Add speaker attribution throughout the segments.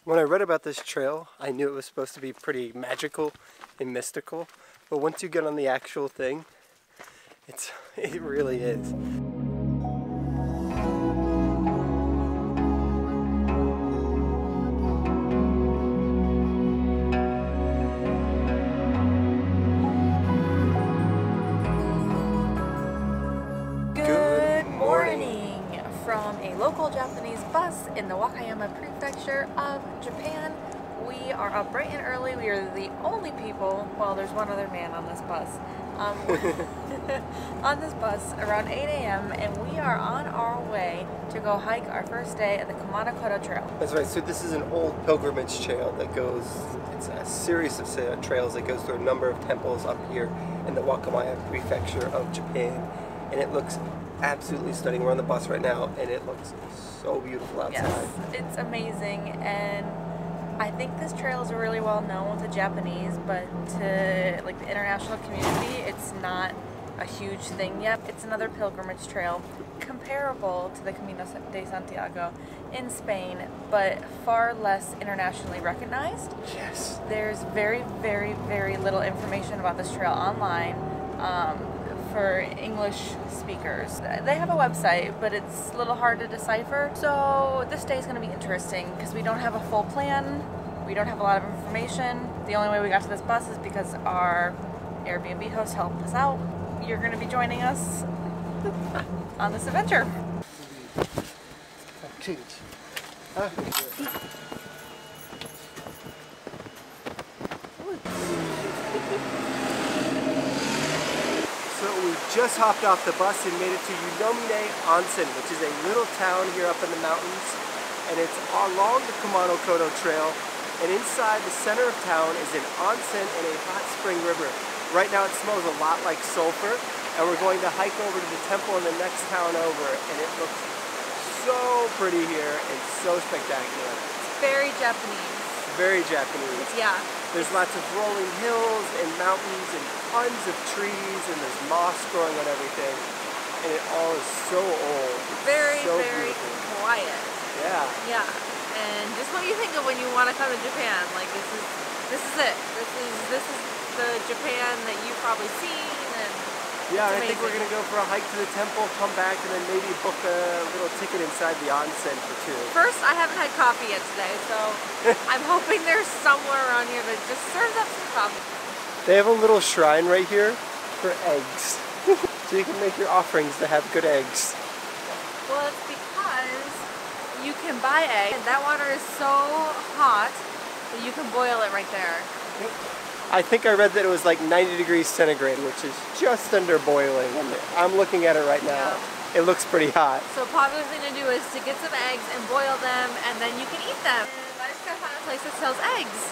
Speaker 1: When I read about this trail, I knew it was supposed to be pretty magical and mystical, but once you get on the actual thing, it really is.
Speaker 2: Good morning from a local Japanese bus in the Wakayama Prefecture of Japan. We are up bright and early. We are the only people, well, there's one other man on this bus, on this bus around 8 a.m. and we are on our way to go hike our first day at the Kumano Kodo Trail.
Speaker 1: That's right, so this is an old pilgrimage trail that goes, it's a series of trails that goes through a number of temples up here in the Wakayama Prefecture of Japan. And it looks absolutely stunning. We're on the bus right now and it looks so beautiful outside.
Speaker 2: Yes, it's amazing, and I think this trail is really well known with the Japanese, but to like the international community, it's not a huge thing yet. It's another pilgrimage trail comparable to the Camino de Santiago in Spain, but far less internationally recognized.
Speaker 1: Yes.
Speaker 2: There's very, very, very little information about this trail online. For English speakers. They have a website, but it's a little hard to decipher. So this day is going to be interesting because we don't have a full plan. We don't have a lot of information. The only way we got to this bus is because our Airbnb host helped us out. You're going to be joining us on this adventure.
Speaker 1: So we just hopped off the bus and made it to Yunomine Onsen, which is a little town here up in the mountains, and it's along the Kumano Kodo Trail, and inside the center of town is an onsen and a hot spring river. Right now it smells a lot like sulfur, and we're going to hike over to the temple in the next town over, and it looks so pretty here and so spectacular.
Speaker 2: It's very Japanese.
Speaker 1: Very Japanese.
Speaker 2: Yeah.
Speaker 1: There's lots of rolling hills and mountains and tons of trees, and there's moss growing on everything, and it all is so old. It's
Speaker 2: very,
Speaker 1: so
Speaker 2: very
Speaker 1: beautiful.
Speaker 2: quiet.
Speaker 1: Yeah.
Speaker 2: Yeah. And just what you think of when you want to come to Japan. Like this is it. This is the Japan that you've probably seen, and
Speaker 1: yeah,
Speaker 2: I
Speaker 1: think we're gonna go for a hike to the temple, come back, and then maybe book a little ticket inside the onsen for 2.
Speaker 2: First, I haven't had coffee yet today, so I'm hoping there's somewhere around here that just serves up some coffee.
Speaker 1: They have a little shrine right here for eggs. So you can make your offerings to have good eggs.
Speaker 2: Well, it's because you can buy eggs, and that water is so hot that you can boil it right there.
Speaker 1: I think I read that it was like 90 degrees centigrade, which is just under boiling. And I'm looking at it right now. Yeah. It looks pretty hot.
Speaker 2: So popular thing to do is to get some eggs and boil them, and then you can eat them. And I just gotta find a place that sells eggs.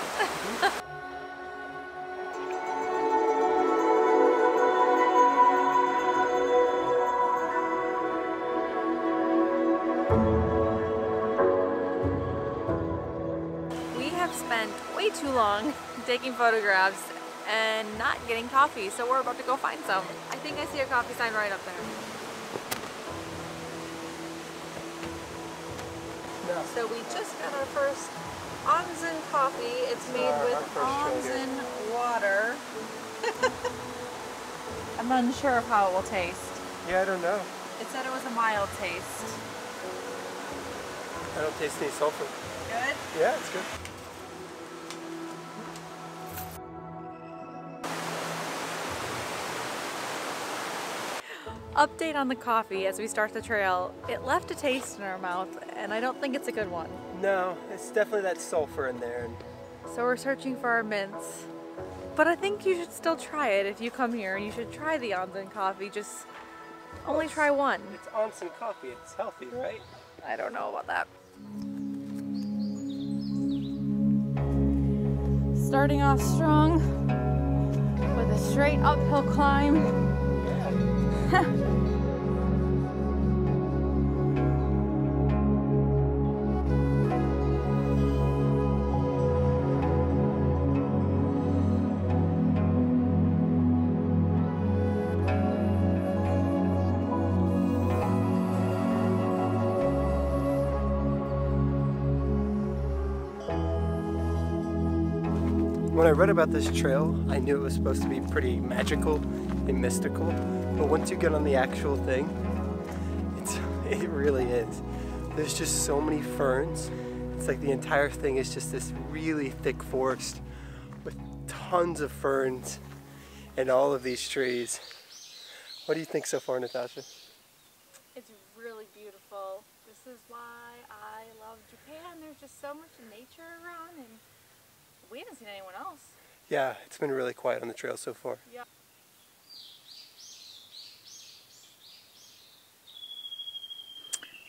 Speaker 2: We have spent way too long taking photographs and not getting coffee, so we're about to go find some. I think I see a coffee sign right up there.
Speaker 1: No.
Speaker 2: So we just got our first Onsen coffee. It's made with Onsen water. I'm unsure of how it will taste.
Speaker 1: Yeah, I don't know.
Speaker 2: It said it was a mild taste.
Speaker 1: I don't taste any sulfur.
Speaker 2: Good?
Speaker 1: Yeah, it's good.
Speaker 2: Update on the coffee as we start the trail. It left a taste in our mouth, and I don't think it's a good one.
Speaker 1: No, it's definitely that sulfur in there.
Speaker 2: So we're searching for our mints. But I think you should still try it if you come here. You should try the Onsen coffee, just only try one.
Speaker 1: It's Onsen coffee, it's healthy, right?
Speaker 2: I don't know about that. Starting off strong with a straight uphill climb.
Speaker 1: When I read about this trail, I knew it was supposed to be pretty magical and mystical, but once you get on the actual thing, it really is. There's just so many ferns. It's like the entire thing is just this really thick forest with tons of ferns and all of these trees. What do you think so far, Natasha?
Speaker 2: It's really beautiful. This is why I love Japan. There's just so much nature around, and we haven't seen anyone else.
Speaker 1: Yeah, it's been really quiet on the trail so far.
Speaker 2: Yeah.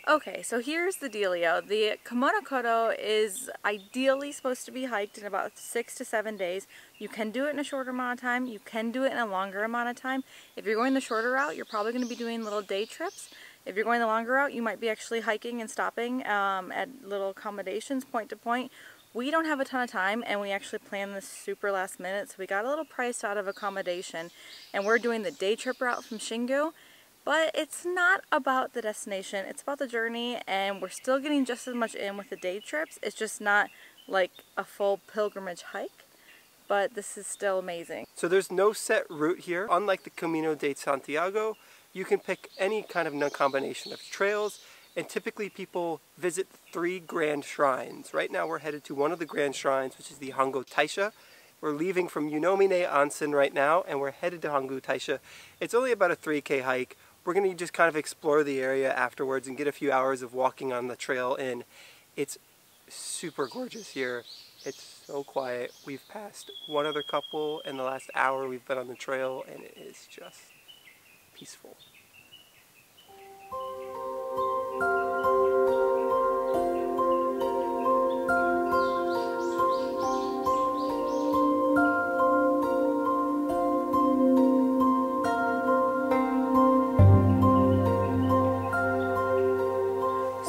Speaker 2: Okay, so here's the dealio. The Kumano Kodo is ideally supposed to be hiked in about 6 to 7 days. You can do it in a shorter amount of time. You can do it in a longer amount of time. If you're going the shorter route, you're probably going to be doing little day trips. If you're going the longer route, you might be actually hiking and stopping at little accommodations point to point. We don't have a ton of time, and we actually planned this super last minute, so we got a little priced out of accommodation, and we're doing the day trip route from Hongu. But it's not about the destination, it's about the journey, and we're still getting just as much in with the day trips. It's just not like a full pilgrimage hike, but this is still amazing.
Speaker 1: So there's no set route here. Unlike the Camino de Santiago, you can pick any kind of combination of trails, and typically people visit 3 grand shrines. Right now we're headed to one of the grand shrines, which is the Hongu Taisha. We're leaving from Yunomine Onsen right now, and we're headed to Hongu Taisha. It's only about a 3K hike. We're going to just kind of explore the area afterwards and get a few hours of walking on the trail in. It's super gorgeous here. It's so quiet. We've passed one other couple in the last hour we've been on the trail, and it is just peaceful.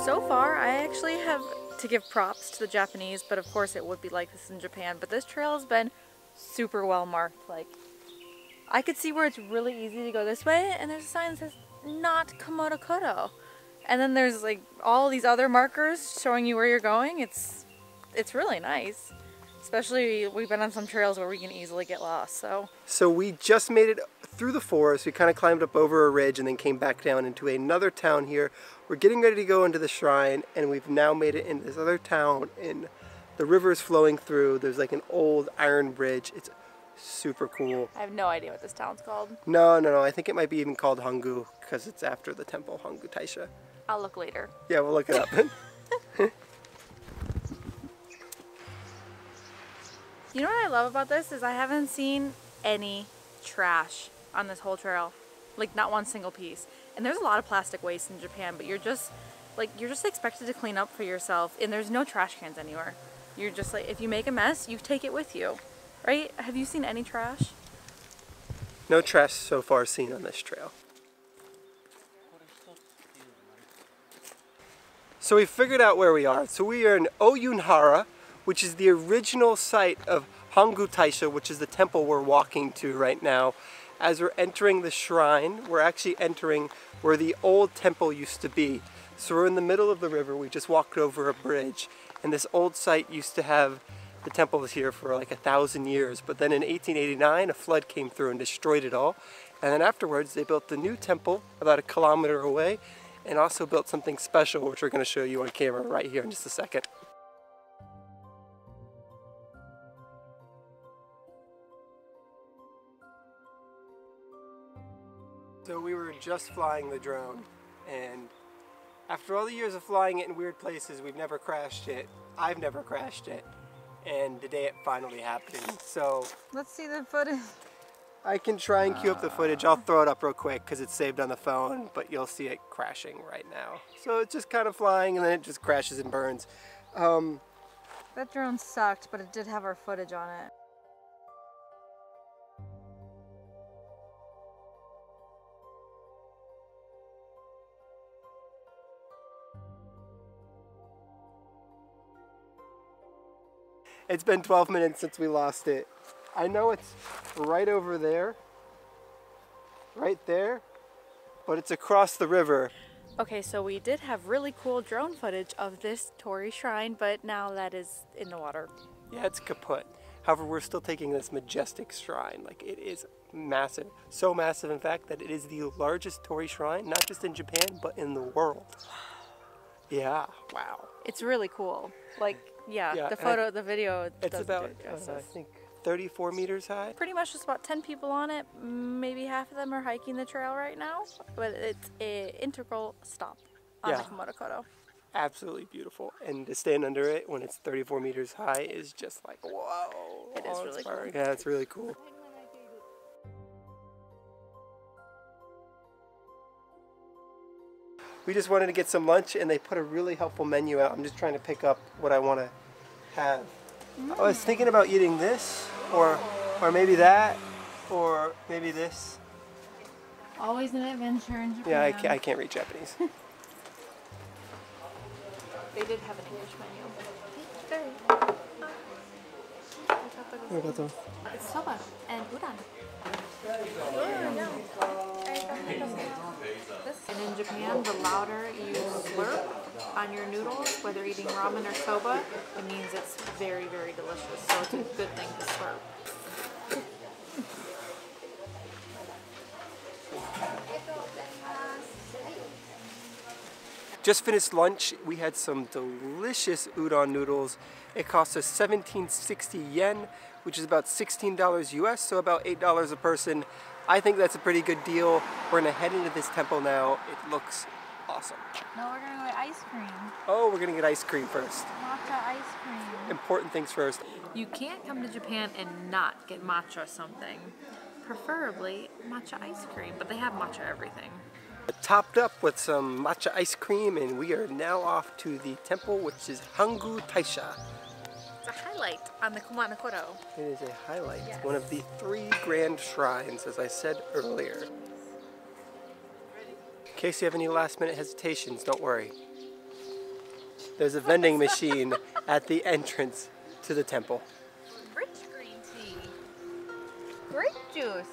Speaker 2: So far, I actually have to give props to the Japanese, but of course it would be like this in Japan, but this trail has been super well marked. Like, I could see where it's really easy to go this way, and there's a sign that says not Kumano Kodo, and then there's like all these other markers showing you where you're going. It's really nice, especially we've been on some trails where we can easily get lost. So
Speaker 1: we just made it through the forest. We kind of climbed up over a ridge and then came back down into another town here. We're getting ready to go into the shrine, and we've now made it into this other town, and the river is flowing through. There's like an old iron bridge. It's super cool.
Speaker 2: I have no idea what this town's called.
Speaker 1: No. I think it might be even called Hongu because it's after the temple, Hongu Taisha.
Speaker 2: I'll look later.
Speaker 1: Yeah, we'll look it up.
Speaker 2: You know what I love about this is I haven't seen any trash on this whole trail. Like, not one single piece. And there's a lot of plastic waste in Japan, but you're just expected to clean up for yourself, and there's no trash cans anywhere. You're just like, if you make a mess, you take it with you. Right? Have you seen any trash?
Speaker 1: No trash so far seen on this trail. So we figured out where we are. So we are in Oyunhara, which is the original site of Hongu Taisha, which is the temple we're walking to right now. As we're entering the shrine, we're actually entering where the old temple used to be. So we're in the middle of the river. We just walked over a bridge, and this old site used to have the temple was here for like 1,000 years, but then in 1889 a flood came through and destroyed it all, and then afterwards they built the new temple about 1 kilometer away, and also built something special which we're going to show you on camera right here in just a second. So we were just flying the drone, and after all the years of flying it in weird places, we've never crashed it. I've never crashed it. And today it finally happened. So
Speaker 2: let's see the footage.
Speaker 1: I can try and cue up the footage. I'll throw it up real quick because it's saved on the phone, but you'll see it crashing right now. So it's just kind of flying and then it just crashes and burns.
Speaker 2: That drone sucked, but it did have our footage on it.
Speaker 1: It's been 12 minutes since we lost it. I know it's right over there, right there, but it's across the river.
Speaker 2: Okay, so we did have really cool drone footage of this Torii shrine, but now that is in the water.
Speaker 1: Yeah, it's kaput. However, we're still taking this majestic shrine. Like, it is massive. So massive, in fact, that it is the largest torii shrine, not just in Japan, but in the world. Yeah, wow.
Speaker 2: It's really cool. Like, yeah, the photo, the video.
Speaker 1: It's about, I think, 34 meters high.
Speaker 2: Pretty much just about 10 people on it. Maybe half of them are hiking the trail right now, but it's an integral stop on the Kumano Kodo.
Speaker 1: Absolutely beautiful. And to stand under it when it's 34 meters high is just like, whoa.
Speaker 2: It is really cool.
Speaker 1: Yeah, it's really cool. We just wanted to get some lunch, and they put a really helpful menu out. I'm just trying to pick up what I want to have. I was thinking about eating this, or maybe that, or maybe this.
Speaker 2: Always an adventure in Japan.
Speaker 1: Yeah, I can't read Japanese.
Speaker 2: They did have an English menu. It's soba and udon. And in Japan, the louder you slurp on your noodles, whether eating ramen or soba, it means it's very, very delicious. So it's a good thing to slurp.
Speaker 1: Just finished lunch. We had some delicious udon noodles. It cost us 1760 yen, which is about $16 US, so about $8 a person. I think that's a pretty good deal. We're gonna head into this temple now. It looks awesome.
Speaker 2: No, we're gonna go get ice cream.
Speaker 1: Oh, we're gonna get ice cream first.
Speaker 2: Matcha ice cream.
Speaker 1: Important things first.
Speaker 2: You can't come to Japan and not get matcha something. Preferably matcha ice cream, but they have matcha everything.
Speaker 1: Topped up with some matcha ice cream, and we are now off to the temple, which is Hongu Taisha.
Speaker 2: It's a highlight on the Kumano Kodo.
Speaker 1: It is a highlight. Yes. One of the 3 grand shrines, as I said earlier. In case you have any last minute hesitations, don't worry. There's a vending machine at the entrance to the temple.
Speaker 2: Rich green tea. Grape juice.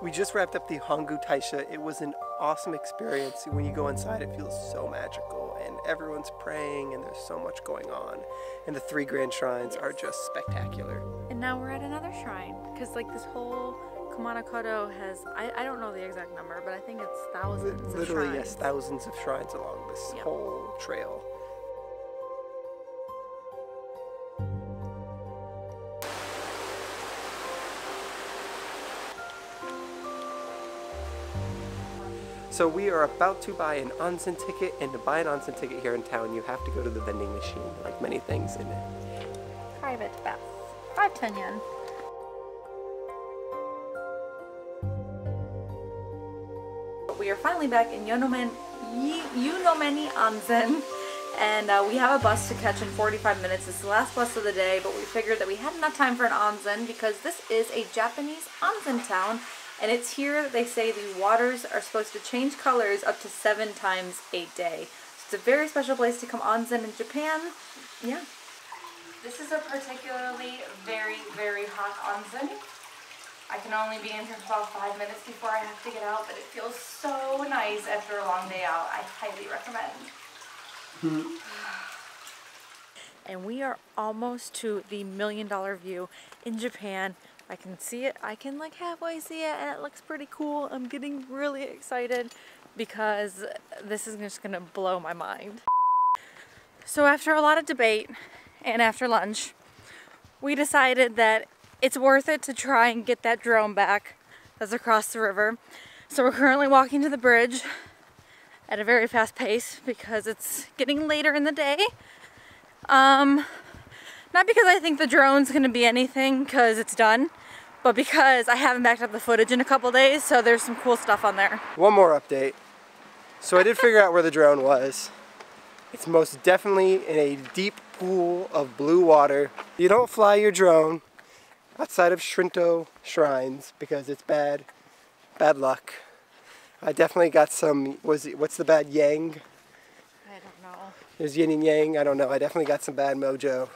Speaker 1: We just wrapped up the Hongu Taisha. It was an awesome experience. When you go inside, it feels so magical, and everyone's praying, and there's so much going on. And the 3 grand shrines are just spectacular.
Speaker 2: And now we're at another shrine, because like this whole Kumano Kodo has, I don't know the exact number, but I think it's thousands of shrines.
Speaker 1: Literally, yes, thousands of shrines along this whole trail. So we are about to buy an Onsen ticket, and to buy an Onsen ticket here in town, you have to go to the vending machine, like many things in it.
Speaker 2: Private bath. 5-10 yen. We are finally back in Yunomine Onsen, and we have a bus to catch in 45 minutes. It's the last bus of the day, but we figured that we had enough time for an onsen because this is a Japanese onsen town. And it's here that they say the waters are supposed to change colors up to 7 times a day. So it's a very special place to come onsen in Japan. Yeah. This is a particularly very, very hot onsen. I can only be in here for about 5 minutes before I have to get out, but it feels so nice after a long day out. I highly recommend. And we are almost to the $1 million view in Japan. I can see it, I can like halfway see it, and it looks pretty cool. I'm getting really excited because this is just gonna blow my mind. So after a lot of debate and after lunch, we decided that it's worth it to try and get that drone back that's across the river. So we're currently walking to the bridge at a very fast pace because it's getting later in the day. Not because I think the drone's gonna be anything because it's done, but because I haven't backed up the footage in a couple days, so there's some cool stuff on there.
Speaker 1: One more update. So I did figure out where the drone was. It's most definitely in a deep pool of blue water. You don't fly your drone outside of Shinto shrines because it's bad luck. I definitely got some, what's the bad yang?
Speaker 2: I don't know.
Speaker 1: There's yin and yang, I don't know. I definitely got some bad mojo